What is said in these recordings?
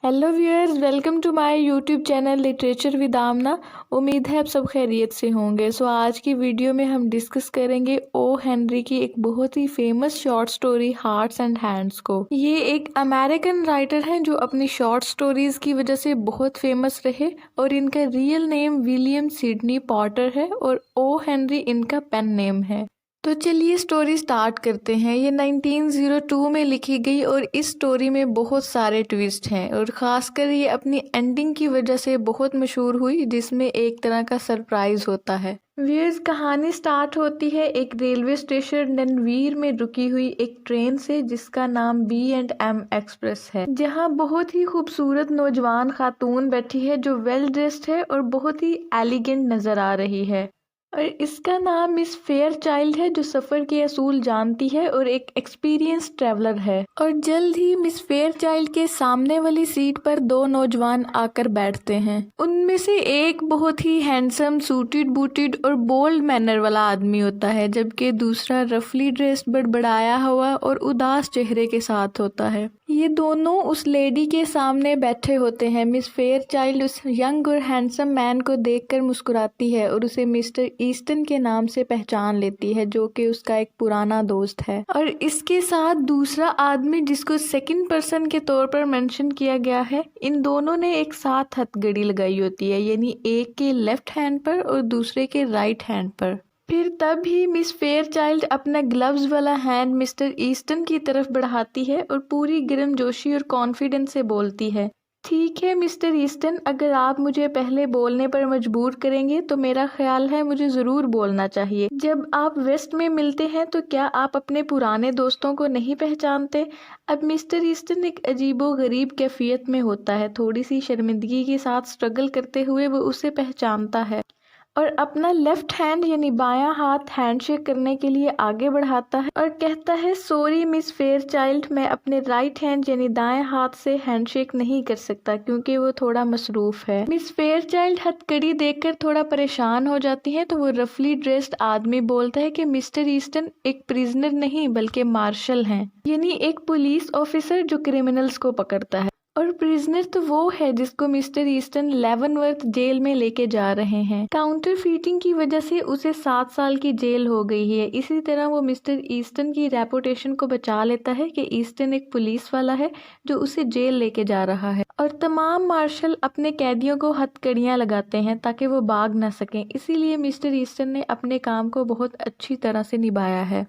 Hello viewers, welcome to my YouTube channel literature with Amna. उम्मीद है आप सब खैरियत से होंगे। आज की वीडियो में हम डिस्कस करेंगे ओ हेनरी की एक बहुत ही famous short story hearts and hands को। ये एक अमेरिकन राइटर हैं जो अपनी शॉर्ट स्टोरीज की वजह से बहुत फेमस रहे और इनका real name William Sydney Potter है और ओ हेनरी इनका पेन नेम है। तो चलिए स्टोरी स्टार्ट करते हैं। ये 1902 में लिखी गई और इस स्टोरी में बहुत सारे ट्विस्ट हैं और ख़ासकर ये अपनी एंडिंग की वजह से बहुत मशहूर हुई, जिसमें एक तरह का सरप्राइज होता है। व्यूअर्स, कहानी स्टार्ट होती है एक रेलवे स्टेशन ननवीर में रुकी हुई एक ट्रेन से जिसका नाम B&M एक्सप्रेस है, जहां बहुत ही खूबसूरत नौजवान खातून बैठी है जो वेल ड्रेस्ड है और बहुत ही एलिगेंट नजर आ रही है। और इसका नाम मिस फेयर चाइल्ड है जो सफ़र के असूल जानती है और एक एक्सपीरियंस ट्रैवलर है। और जल्द ही मिस फेयर चाइल्ड के सामने वाली सीट पर दो नौजवान आकर बैठते हैं। उनमें से एक बहुत ही हैंडसम, सूटेड बूटेड और बोल्ड मैनर वाला आदमी होता है, जबकि दूसरा रफली ड्रेस्ड, बड़बड़ाया हुआ और उदास चेहरे के साथ होता है। ये दोनों उस लेडी के सामने बैठे होते हैं। मिस फेयर चाइल्ड उस यंग और हैंडसम मैन को देखकर मुस्कुराती है और उसे मिस्टर ईस्टन के नाम से पहचान लेती है, जो कि उसका एक पुराना दोस्त है। और इसके साथ दूसरा आदमी जिसको सेकंड पर्सन के तौर पर मेंशन किया गया है, इन दोनों ने एक साथ हथकड़ी लगाई होती है, यानी एक के लेफ्ट हैंड पर और दूसरे के राइट हैंड पर। फिर तब ही मिस फेयर चाइल्ड अपना ग्लव्स वाला हैंड मिस्टर ईस्टन की तरफ बढ़ाती है और पूरी गर्मजोशी और कॉन्फिडेंस से बोलती है, ठीक है मिस्टर ईस्टन, अगर आप मुझे पहले बोलने पर मजबूर करेंगे तो मेरा ख्याल है मुझे ज़रूर बोलना चाहिए। जब आप वेस्ट में मिलते हैं तो क्या आप अपने पुराने दोस्तों को नहीं पहचानते? अब मिस्टर ईस्टन एक अजीबो गरीब कैफियत में होता है, थोड़ी सी शर्मिंदगी के साथ स्ट्रगल करते हुए वो उसे पहचानता है और अपना लेफ्ट हैंड यानी बायां हाथ हैंडशेक करने के लिए आगे बढ़ाता है और कहता है, सॉरी मिस फेयर चाइल्ड, मैं अपने राइट हैंड यानी दाएं हाथ से हैंडशेक नहीं कर सकता क्योंकि वो थोड़ा मसरूफ है। मिस फेयर चाइल्ड हथकड़ी देखकर थोड़ा परेशान हो जाती है तो वो रफली ड्रेस्ड आदमी बोलता है कि मिस्टर ईस्टन एक प्रिजनर नहीं बल्कि मार्शल हैं, यानी एक पुलिस ऑफिसर जो क्रिमिनल्स को पकड़ता है। और प्रिजनर तो वो है जिसको मिस्टर ईस्टन लेवनवर्थ जेल में लेके जा रहे हैं। काउंटर फीटिंग की वजह से उसे 7 साल की जेल हो गई है। इसी तरह वो मिस्टर ईस्टन की रेपुटेशन को बचा लेता है कि ईस्टन एक पुलिस वाला है जो उसे जेल लेके जा रहा है। और तमाम मार्शल अपने कैदियों को हथकड़ियां लगाते हैं ताकि वो भाग ना सकें, इसीलिए मिस्टर ईस्टन ने अपने काम को बहुत अच्छी तरह से निभाया है।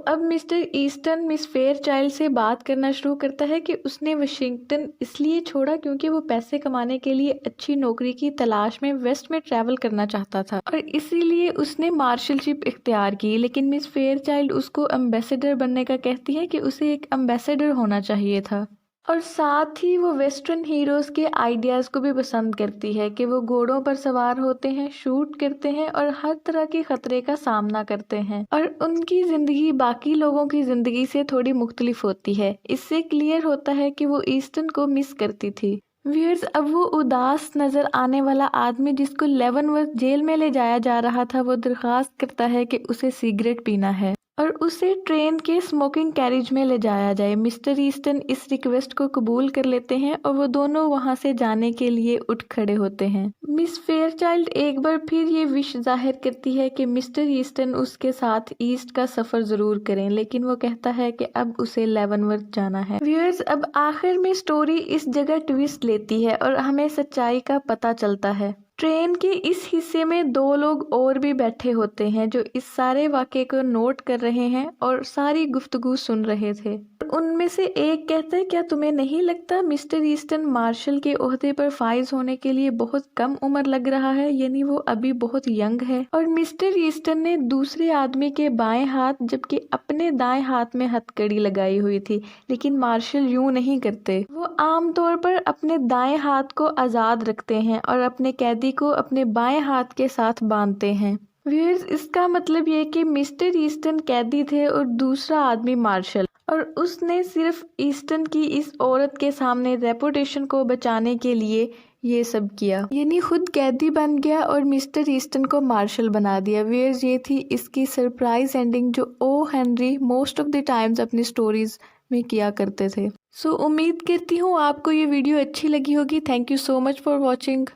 अब mister Easton miss Fairchild से बात करना शुरू करता है कि उसने वाशिंगटन इसलिए छोड़ा क्योंकि वो पैसे कमाने के लिए अच्छी नौकरी की तलाश में वेस्ट में ट्रैवल करना चाहता था और इसीलिए उसने मार्शलशिप इख्तियार की। लेकिन मिस फेयर चाइल्ड उसको एम्बेसडर बनने का कहती है कि उसे एक एम्बेसडर होना चाहिए था। और साथ ही वो वेस्टर्न हीरोज के आइडियाज़ को भी पसंद करती है कि वो घोड़ों पर सवार होते हैं, शूट करते हैं और हर तरह के खतरे का सामना करते हैं और उनकी ज़िंदगी बाकी लोगों की ज़िंदगी से थोड़ी मुख्तलिफ होती है। इससे क्लियर होता है कि वो ईस्टन को मिस करती थी। व्यूअर्स, अब वो उदास नज़र आने वाला आदमी जिसको लेवनवर्थ जेल में ले जाया जा रहा था, वो दरख्वास्त करता है कि उसे सिगरेट पीना है और उसे ट्रेन के स्मोकिंग कैरिज में ले जाया जाए। मिस्टर ईस्टन इस रिक्वेस्ट को कबूल कर लेते हैं और वो दोनों वहां से जाने के लिए उठ खड़े होते हैं। मिस फेयरचाइल्ड एक बार फिर ये विश जाहिर करती है कि मिस्टर ईस्टन उसके साथ ईस्ट का सफर जरूर करें, लेकिन वो कहता है कि अब उसे लेवनवर्थ जाना है। व्यूअर्स, अब आखिर में स्टोरी इस जगह ट्विस्ट लेती है और हमें सच्चाई का पता चलता है। ट्रेन के इस हिस्से में दो लोग और भी बैठे होते हैं जो इस सारे वाक़े को नोट कर रहे हैं और सारी गुफ्तगू सुन रहे थे। उनमें से एक कहता है, क्या तुम्हें नहीं लगता मिस्टर ईस्टन मार्शल के ओहदे पर फाइज होने के लिए बहुत कम उम्र लग रहा है, यानी वो अभी बहुत यंग है। और मिस्टर ईस्टन ने दूसरे आदमी के बाएं हाथ जबकि अपने दाएं हाथ में हथकड़ी लगाई हुई थी, लेकिन मार्शल यूं नहीं करते। वो आमतौर पर अपने दाएं हाथ को आज़ाद रखते हैं और अपने कैदी को अपने बाएं हाथ के साथ बांधते हैं। व्यूअर्स, इसका मतलब ये कि मिस्टर ईस्टन कैदी थे और दूसरा आदमी मार्शल, और उसने सिर्फ ईस्टन की इस औरत के सामने रेपुटेशन को बचाने के लिए ये सब किया, यानी खुद कैदी बन गया और मिस्टर ईस्टन को मार्शल बना दिया। व्यूअर्स, ये थी इसकी सरप्राइज एंडिंग जो O Henry most of the times अपनी स्टोरीज में किया करते थे। सो उम्मीद करती हूँ आपको ये वीडियो अच्छी लगी होगी। Thank you so much for watching.